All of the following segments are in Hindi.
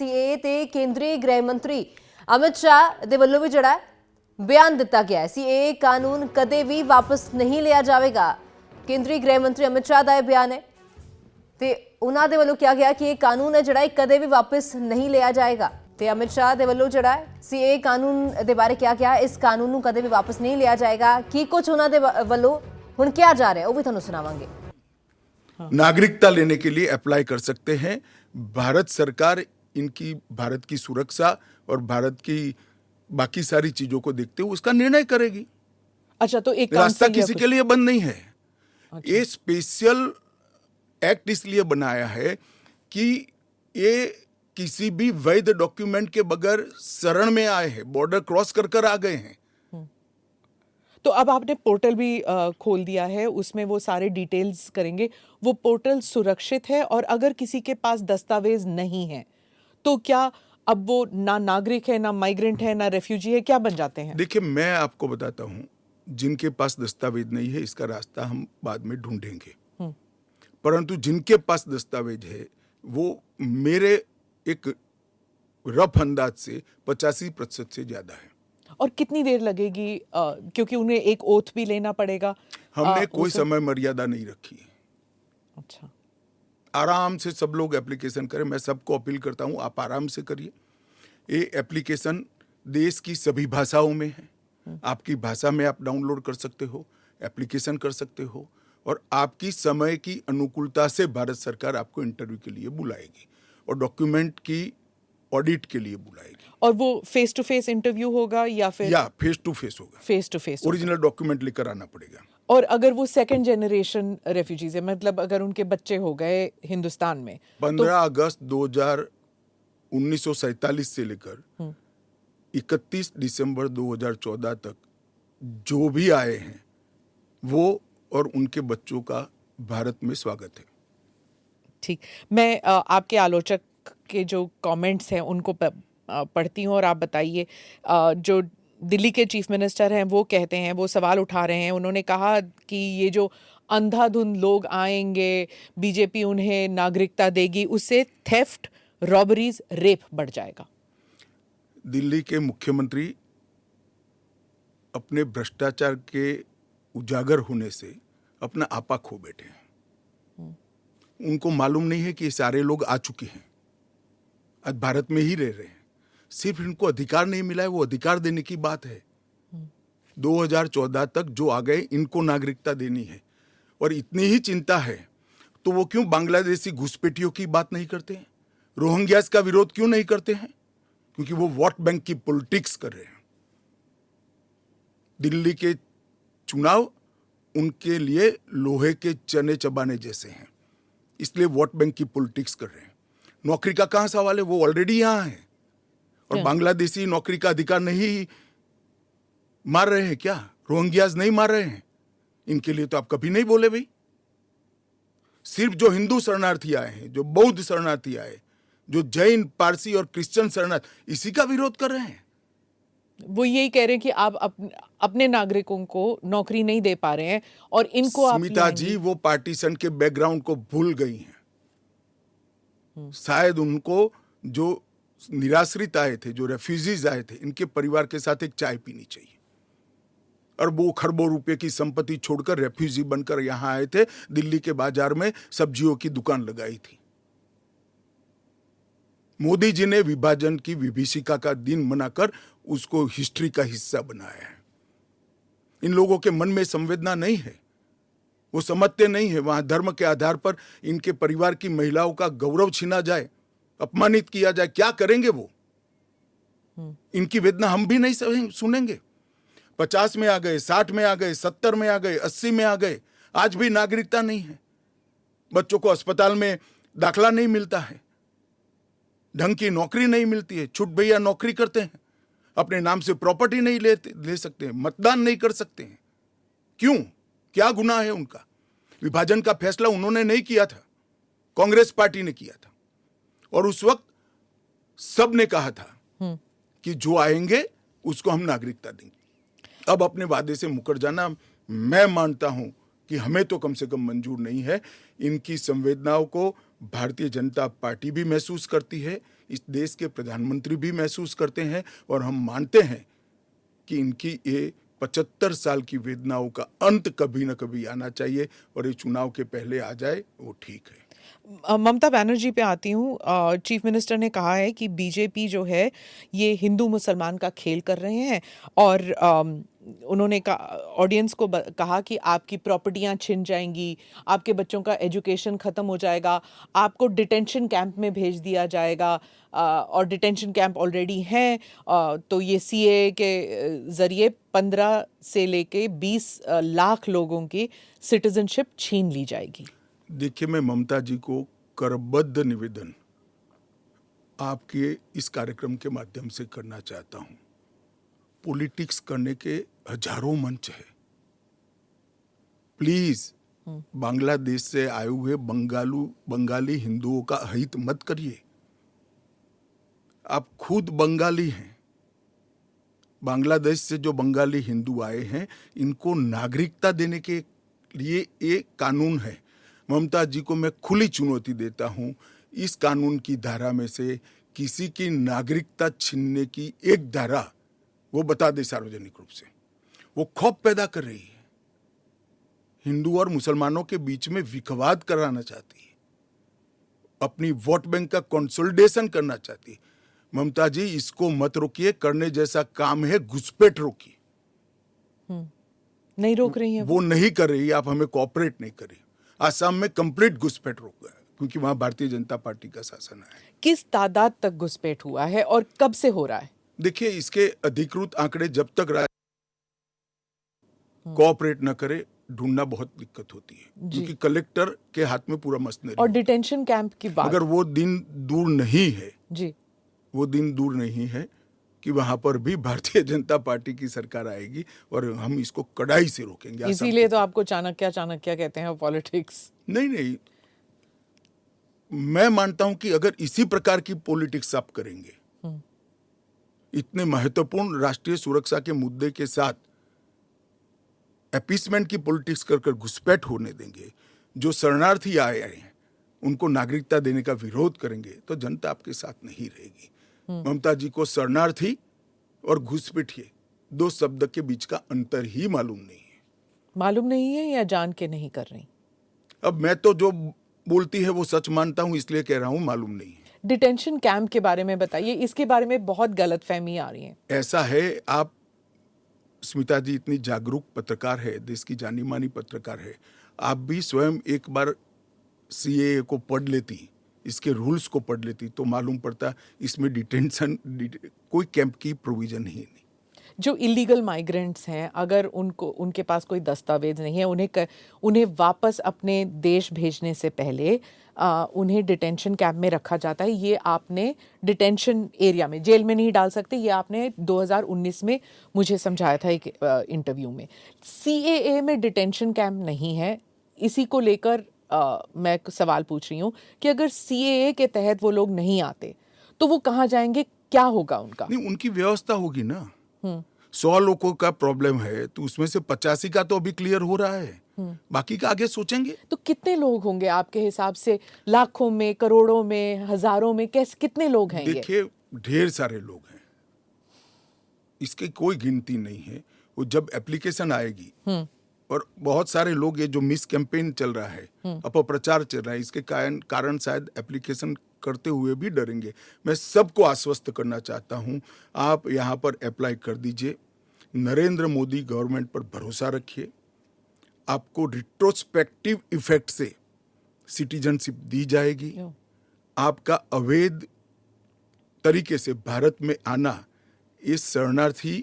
सीएए ਤੇ ਕੇਂਦਰੀ ਗ੍ਰਹਿ ਮੰਤਰੀ ਅਮਿਤ ਸ਼ਾਹ ਦੇ ਵੱਲੋਂ ਵੀ ਜਿਹੜਾ ਬਿਆਨ ਦਿੱਤਾ ਗਿਆ ਹੈ। ਸੀਏਏ ਕਾਨੂੰਨ ਕਦੇ ਵੀ ਵਾਪਸ ਨਹੀਂ ਲਿਆ ਜਾਵੇਗਾ। ਕੇਂਦਰੀ ਗ੍ਰਹਿ ਮੰਤਰੀ ਅਮਿਤ ਸ਼ਾਹ ਦਾ ਇਹ ਬਿਆਨ ਹੈ ਤੇ ਉਹਨਾਂ ਦੇ ਵੱਲੋਂ ਕਿਹਾ ਗਿਆ ਕਿ ਇਹ ਕਾਨੂੰਨ ਹੈ ਜਿਹੜਾ ਕਦੇ ਵੀ ਵਾਪਸ ਨਹੀਂ ਲਿਆ ਜਾਏਗਾ। ਤੇ ਅਮਿਤ ਸ਼ਾਹ ਦੇ ਵੱਲੋਂ ਜਿਹੜਾ ਸੀਏਏ ਕਾਨੂੰਨ ਦੇ ਬਾਰੇ ਕਿਹਾ ਗਿਆ, ਇਸ ਕਾਨੂੰਨ ਨੂੰ ਕਦੇ ਵੀ ਵਾਪਸ ਨਹੀਂ ਲਿਆ ਜਾਏਗਾ। ਕੀ ਕੁਝ ਉਹਨਾਂ ਦੇ ਵੱਲੋਂ ਹੁਣ ਕਿਹਾ ਜਾ ਰਿਹਾ ਹੈ ਉਹ ਵੀ ਤੁਹਾਨੂੰ ਸੁਣਾਵਾਂਗੇ। नागरिकता लेने के लिए अप्लाई कर सकते हैं। भारत सरकार इनकी भारत की सुरक्षा और भारत की बाकी सारी चीजों को देखते हुए उसका निर्णय करेगी। अच्छा, तो एक रास्ता किसी के लिए बंद नहीं है। ये स्पेशल एक्ट इसलिए बनाया है कि ये किसी भी वैध डॉक्यूमेंट के बगैर शरण में आए हैं, बॉर्डर क्रॉस कर कर आ गए हैं। तो अब आपने पोर्टल भी खोल दिया है, उसमें वो सारे डिटेल्स करेंगे। वो पोर्टल सुरक्षित है और अगर किसी के पास दस्तावेज नहीं है तो क्या अब वो ना नागरिक है, ना माइग्रेंट है, ना रेफ्यूजी है, क्या बन जाते हैं? देखिए, मैं आपको बताता हूं, जिनके पास दस्तावेज नहीं है इसका रास्ता हम बाद में ढूंढेंगे, परंतु जिनके पास दस्तावेज है वो मेरे एक रफ अंदाज से 85% से ज्यादा है। और कितनी देर लगेगी, क्योंकि उन्हें एक ओथ भी लेना पड़ेगा? हमने कोई समय मर्यादा नहीं रखी है। अच्छा, आराम से सब लोग एप्लीकेशन करें। मैं सबको अपील करता हूं, आप आराम से करिए। ये एप्लीकेशन देश की सभी भाषाओं में है। आपकी भाषा में आप डाउनलोड कर सकते हो, एप्लीकेशन कर सकते हो, और आपकी समय की अनुकूलता से भारत सरकार आपको इंटरव्यू के लिए बुलाएगी और डॉक्यूमेंट की ऑडिट के लिए बुलाएगी। और वो फेस टू फेस इंटरव्यू होगा या फिर फेस टू फेस होगा? Face to face. Original document लेकर आना पड़ेगा। और अगर वो सेकंड जनरेशन रेफ्यूजीज है, मतलब अगर उनके बच्चे हो गए हिंदुस्तान में, 15 अगस्त 1947 से लेकर 31 दिसंबर 2014 तक जो भी आए हैं वो और उनके बच्चों का भारत में स्वागत है। ठीक, मैं आपके आलोचक के जो कमेंट्स हैं उनको पढ़ती हूँ और आप बताइए। जो दिल्ली के चीफ मिनिस्टर हैं वो कहते हैं, वो सवाल उठा रहे हैं। उन्होंने कहा कि ये जो अंधाधुंध लोग आएंगे, बीजेपी उन्हें नागरिकता देगी, उससे थेफ्ट, रॉबरीज, रेप बढ़ जाएगा। दिल्ली के मुख्यमंत्री अपने भ्रष्टाचार के उजागर होने से अपना आपा खो बैठे हैं। उनको मालूम नहीं है कि ये सारे लोग आ चुके हैं, आज भारत में ही रह रहे हैं। सिर्फ इनको अधिकार नहीं मिला है, वो अधिकार देने की बात है। 2014 तक जो आ गए इनको नागरिकता देनी है। और इतनी ही चिंता है तो वो क्यों बांग्लादेशी घुसपैठियों की बात नहीं करते हैं, रोहिंग्यास का विरोध क्यों नहीं करते हैं? क्योंकि वो वोट बैंक की पॉलिटिक्स कर रहे हैं। दिल्ली के चुनाव उनके लिए लोहे के चने चबाने जैसे हैं, इसलिए वोट बैंक की पॉलिटिक्स कर रहे हैं। नौकरी का कहां सवाल है, वो ऑलरेडी यहां है। और बांग्लादेशी नौकरी का अधिकार नहीं मार रहे हैं क्या? रोहिंग्यास नहीं मार रहे हैं? इनके लिए तो आप कभी नहीं बोले भाई। सिर्फ जो हिंदू शरणार्थी आए हैं, जो बौद्ध शरणार्थी आए, जो जैन, पारसी और क्रिश्चियन शरणार्थी, इसी का विरोध कर रहे हैं। वो यही कह रहे हैं कि आप अपने नागरिकों को नौकरी नहीं दे पा रहे हैं और इनको आप स्मिता जी वो पार्टीशन के बैकग्राउंड को भूल गई हैं। शायद उनको जो निराश्रित आए थे, जो रेफ्यूजीज आए थे, इनके परिवार के साथ एक चाय पीनी चाहिए। अरबों खरबों रुपए की संपत्ति छोड़कर रेफ्यूजी बनकर यहां आए थे, दिल्ली के बाजार में सब्जियों की दुकान लगाई थी। मोदी जी ने विभाजन की विभीषिका का दिन मनाकर उसको हिस्ट्री का हिस्सा बनाया है। इन लोगों के मन में संवेदना नहीं है, वो समझते नहीं है वहां धर्म के आधार पर इनके परिवार की महिलाओं का गौरव छीना जाए, अपमानित किया जाए, क्या करेंगे वो? इनकी वेदना हम भी नहीं सुनेंगे। 50 में आ गए, 60 में आ गए, 70 में आ गए, 80 में आ गए, आज भी नागरिकता नहीं है। बच्चों को अस्पताल में दाखला नहीं मिलता है, ढंग की नौकरी नहीं मिलती है, छुट भैया नौकरी करते हैं, अपने नाम से प्रॉपर्टी नहीं ले सकते हैं, मतदान नहीं कर सकते हैं। क्यों? क्या गुनाह है उनका? विभाजन का फैसला उन्होंने नहीं किया था, कांग्रेस पार्टी ने किया था। और उस वक्त सब ने कहा था कि जो आएंगे उसको हम नागरिकता देंगे। अब अपने वादे से मुकर जाना, मैं मानता हूं कि हमें तो कम से कम मंजूर नहीं है। इनकी संवेदनाओं को भारतीय जनता पार्टी भी महसूस करती है, इस देश के प्रधानमंत्री भी महसूस करते हैं और हम मानते हैं कि इनकी ये 75 साल की वेदनाओं का अंत कभी न कभी आना चाहिए और ये चुनाव के पहले आ जाए, वो ठीक है। ममता बनर्जी पे आती हूँ। चीफ मिनिस्टर ने कहा है कि बीजेपी जो है ये हिंदू मुसलमान का खेल कर रहे हैं और उन्होंने ऑडियंस को कहा कि आपकी प्रॉपर्टियां छिन जाएंगी, आपके बच्चों का एजुकेशन ख़त्म हो जाएगा, आपको डिटेंशन कैंप में भेज दिया जाएगा और डिटेंशन कैंप ऑलरेडी हैं। तो ये सीए के ज़रिए 15 से लेके 20 लाख लोगों की सिटीजनशिप छीन ली जाएगी। देखिए, मैं ममता जी को करबद्ध निवेदन आपके इस कार्यक्रम के माध्यम से करना चाहता हूं। पॉलिटिक्स करने के हजारों मंच है। प्लीज बांग्लादेश से आए हुए बंगाली हिंदुओं का हित मत करिए। आप खुद बंगाली हैं। बांग्लादेश से जो बंगाली हिंदू आए हैं, इनको नागरिकता देने के लिए एक कानून है। ममता जी को मैं खुली चुनौती देता हूं, इस कानून की धारा में से किसी की नागरिकता छीनने की एक धारा वो बता दे सार्वजनिक रूप से। वो खौफ पैदा कर रही है, हिंदू और मुसलमानों के बीच में विखवाद कराना चाहती है, अपनी वोट बैंक का कंसोलिडेशन करना चाहती है। ममता जी, इसको मत रोकिए। करने जैसा काम है, घुसपैठ रोकिए। नहीं रोक रही है वो नहीं कर रही, आप हमें कोऑपरेट नहीं कर रही। आसाम में कंप्लीट घुसपैठ रोक गया क्योंकि वहां भारतीय जनता पार्टी का शासन है। किस तादाद तक घुसपैठ हुआ है और कब से हो रहा है? देखिए, इसके अधिकृत आंकड़े जब तक कोऑपरेट न करे, ढूंढना बहुत दिक्कत होती है क्योंकि कलेक्टर के हाथ में पूरा मशीनरी और डिटेंशन कैंप की बात, मगर वो दिन दूर नहीं है जी, वो दिन दूर नहीं है कि वहां पर भी भारतीय जनता पार्टी की सरकार आएगी और हम इसको कड़ाई से रोकेंगे। इसीलिए तो आपको चाणक्य कहते हैं पॉलिटिक्स। नहीं, मैं मानता हूं कि अगर इसी प्रकार की पॉलिटिक्स आप करेंगे, इतने महत्वपूर्ण राष्ट्रीय सुरक्षा के मुद्दे के साथ अपीसमेंट की पॉलिटिक्स कर घुसपैठ होने देंगे, जो शरणार्थी आए हैं उनको नागरिकता देने का विरोध करेंगे, तो जनता आपके साथ नहीं रहेगी। ममता जी को शरणार्थी और घुसपैठिए दो शब्द के बीच का अंतर ही मालूम नहीं है या जान के नहीं कर रही? अब मैं तो जो बोलती है वो सच मानता हूं, इसलिए कह रहा हूं मालूम नहीं है। डिटेंशन कैंप के बारे में बताइए, इसके बारे में बहुत गलतफहमी आ रही है। ऐसा है, आप स्मिता जी इतनी जागरूक पत्रकार है, देश की जानी मानी पत्रकार है, आप भी स्वयं एक बार सीएए को पढ़ लेती, इसके रूल्स को पढ़ लेती, तो मालूम पड़ता इसमें कोई कैंप की प्रोविजन ही नहीं। जो इलीगल माइग्रेंट्स हैं, अगर उनके पास कोई दस्तावेज नहीं है, उन्हें वापस अपने देश भेजने से पहले उन्हें डिटेंशन कैंप में रखा जाता है। ये आपने डिटेंशन एरिया में, जेल में नहीं डाल सकते, ये आपने 2019 में मुझे समझाया था एक इंटरव्यू में। सीएए में डिटेंशन कैंप नहीं है। इसी को लेकर मैं सवाल पूछ रही हूँ कि अगर सीएए के तहत वो लोग नहीं आते तो वो कहाँ जाएंगे, क्या होगा उनका? नहीं, उनकी व्यवस्था होगी ना। 100 लोगों का प्रॉब्लम है तो उसमें से 85 का तो अभी क्लियर हो रहा है, बाकी का आगे सोचेंगे। तो कितने लोग होंगे आपके हिसाब से? लाखों में, करोड़ों में, हजारों में, कितने लोग हैं? देखिए, ढेर सारे लोग हैं, इसकी कोई गिनती नहीं है। वो जब एप्लीकेशन आएगी और बहुत सारे लोग, ये जो मिस कैंपेन चल रहा है, अपप्रचार चल रहा है, इसके कारण शायद एप्लीकेशन करते हुए भी डरेंगे। मैं सबको आश्वस्त करना चाहता हूं, आप यहां पर अप्लाई कर दीजिए। नरेंद्र मोदी गवर्नमेंट पर भरोसा रखिए, आपको रिट्रोस्पेक्टिव इफेक्ट से सिटीजनशिप दी जाएगी। आपका अवैध तरीके से भारत में आना, इस शरणार्थी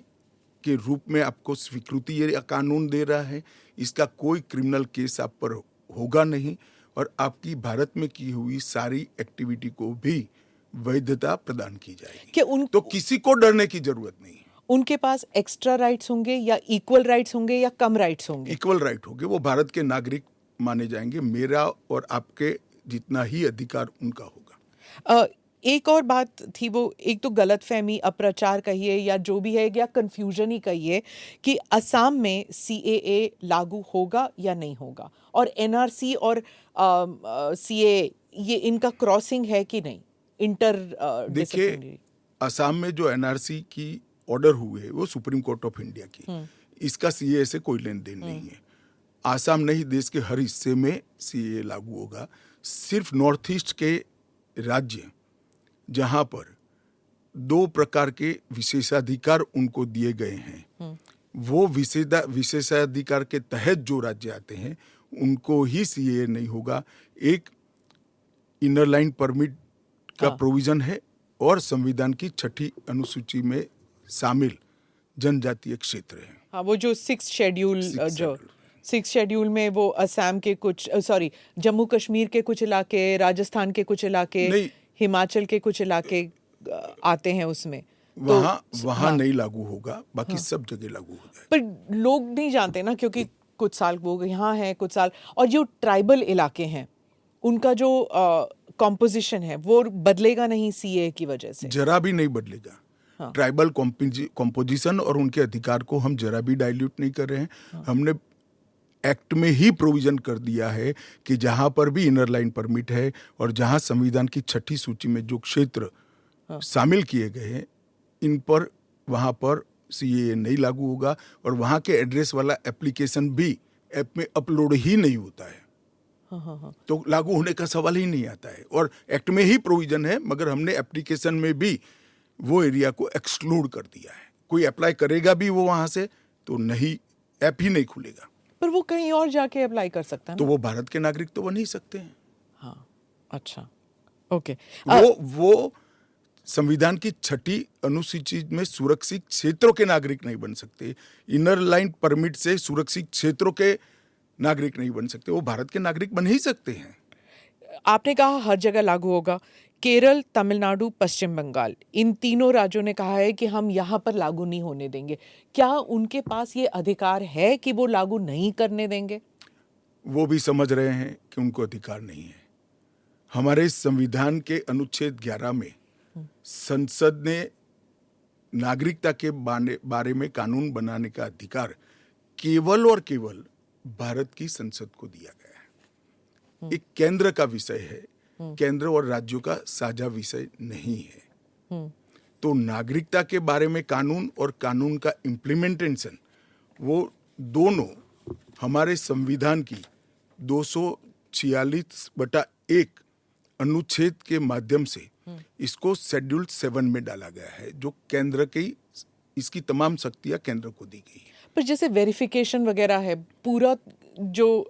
के रूप में आपको स्वीकृति ये कानून दे रहा है। इसका कोई क्रिमिनल केस आप पर होगा नहीं और आपकी भारत में की हुई सारी एक्टिविटी को भी वैधता प्रदान की जाएगी। तो किसी को डरने की जरूरत नहीं है। उनके पास एक्स्ट्रा राइट्स होंगे या इक्वल राइट्स होंगे या कम राइट्स होंगे? इक्वल राइट होंगे, वो भारत के नागरिक माने जाएंगे। मेरा और आपके जितना ही अधिकार उनका होगा। एक और बात थी, वो एक तो गलतफहमी, अप्रचार कहिए या जो भी है, या कंफ्यूजन ही कहिए, कि असम में सीएए लागू होगा या नहीं होगा, और एनआरसी और सीएए ये इनका क्रॉसिंग है कि नहीं? इंटर देखिए, असम में जो एनआरसी की ऑर्डर हुए वो सुप्रीम कोर्ट ऑफ इंडिया की, इसका सीए से कोई लेन देन नहीं है। आसाम नहीं, देश के हर हिस्से में सीए लागू होगा। सिर्फ नॉर्थ ईस्ट के राज्य जहां पर 2 प्रकार के विशेषाधिकार उनको दिए गए हैं, वो विशेषाधिकार के तहत जो राज्य आते हैं उनको ही सीए नहीं होगा। एक इनर लाइन परमिट का प्रोविजन है और संविधान की 6ठी अनुसूची में शामिल जनजातीय क्षेत्र है। हाँ, वो जो 6 शेड्यूल जो 6 शेड्यूल में वो असम के कुछ जम्मू कश्मीर के कुछ इलाके, राजस्थान के कुछ इलाके, हिमाचल के कुछ इलाके आते हैं उसमें। वहाँ नहीं लागू होगा, बाकी सब जगह लागू हो जाएगा। पर लोग नहीं जानते ना, क्योंकि कुछ साल वो यहाँ हैं, कुछ साल, और जो ट्राइबल इलाके हैं उनका जो कॉम्पोजिशन है वो बदलेगा नहीं सीए की वजह से? जरा भी नहीं बदलेगा। ट्राइबल कॉम्पोजिशन और उनके अधिकार को हम जरा भी डाइल्यूट नहीं कर रहे हैं। हमने एक्ट में ही प्रोविजन कर दिया है कि जहां पर भी इनर लाइन परमिट है और जहां संविधान की 6ठी सूची में जो क्षेत्र शामिल किए गए हैं, इन पर वहां पर सीए नहीं लागू होगा और वहां के एड्रेस वाला एप्लीकेशन भी ऐप में अपलोड ही नहीं होता है। तो लागू होने का सवाल ही नहीं आता है। और एक्ट में ही प्रोविजन है, मगर हमने एप्लीकेशन में भी वो एरिया को एक्सक्लूड कर दिया है। कोई अप्लाई करेगा भी वो वहां से तो नहीं, ऐप ही नहीं खुलेगा। पर वो कहीं और जाके अप्लाई कर सकता है ना? तो वो भारत के नागरिक तो बन ही सकते हैं। हाँ, अच्छा, ओके। वो संविधान की 6ठी अनुसूची में सुरक्षित क्षेत्रों के नागरिक नहीं बन सकते। इनर लाइन परमिट से सुरक्षित क्षेत्रों के नागरिक नहीं बन सकते, वो भारत के नागरिक बन ही सकते हैं। आपने कहा हर जगह लागू होगा। केरल, तमिलनाडु, पश्चिम बंगाल, इन तीनों राज्यों ने कहा है कि हम यहाँ पर लागू नहीं होने देंगे। क्या उनके पास ये अधिकार है कि वो लागू नहीं करने देंगे? वो भी समझ रहे हैं कि उनको अधिकार नहीं है। हमारे संविधान के अनुच्छेद 11 में संसद ने नागरिकता के बारे में कानून बनाने का अधिकार केवल और केवल भारत की संसद को दिया गया है। एक केंद्र का विषय है, केंद्र और राज्यों का साझा विषय नहीं है। तो नागरिकता के बारे में कानून और कानून का इम्प्लीमेंटेशन, वो दोनों हमारे संविधान की 246/1 अनुच्छेद के माध्यम से इसको शेड्यूल 7 में डाला गया है, जो केंद्र की, इसकी तमाम शक्तियां केंद्र को दी गई है। पर जैसे वेरिफिकेशन वगैरह है, पूरा जो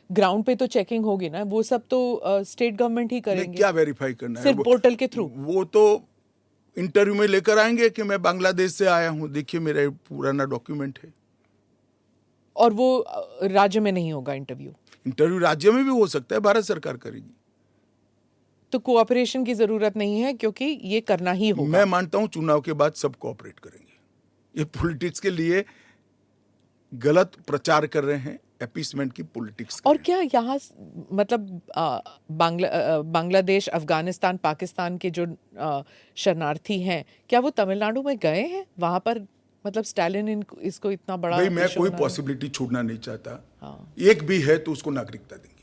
ग्राउंड पे तो चेकिंग होगी ना, वो सब तो स्टेट गवर्नमेंट ही करेंगे। क्या वेरीफाई करना है? सिर्फ पोर्टल के थ्रू? वो तो इंटरव्यू में लेकर आएंगे कि मैं बांग्लादेश से आया हूं, देखिए मेरा पुराना डॉक्यूमेंट है। और वो राज्य में नहीं होगा इंटरव्यू? इंटरव्यू राज्य में भी हो सकता है, भारत सरकार करेगी। तो कोऑपरेशन की जरूरत नहीं है, क्योंकि ये करना ही होगा। मैं मानता हूं चुनाव के बाद सब कोऑपरेट करेंगे। ये पॉलिटिक्स के लिए गलत प्रचार कर रहे हैं, अपीसमेंट की पॉलिटिक्स। और क्या यहाँ मतलब बांग्लादेश, अफगानिस्तान, पाकिस्तान के जो शरणार्थी हैं, क्या वो तमिलनाडु में गए हैं? वहां पर मतलब स्टालिन इसको इतना बड़ा, भाई मैं कोई पॉसिबिलिटी छोड़ना नहीं चाहता। एक भी है तो उसको नागरिकता देंगे।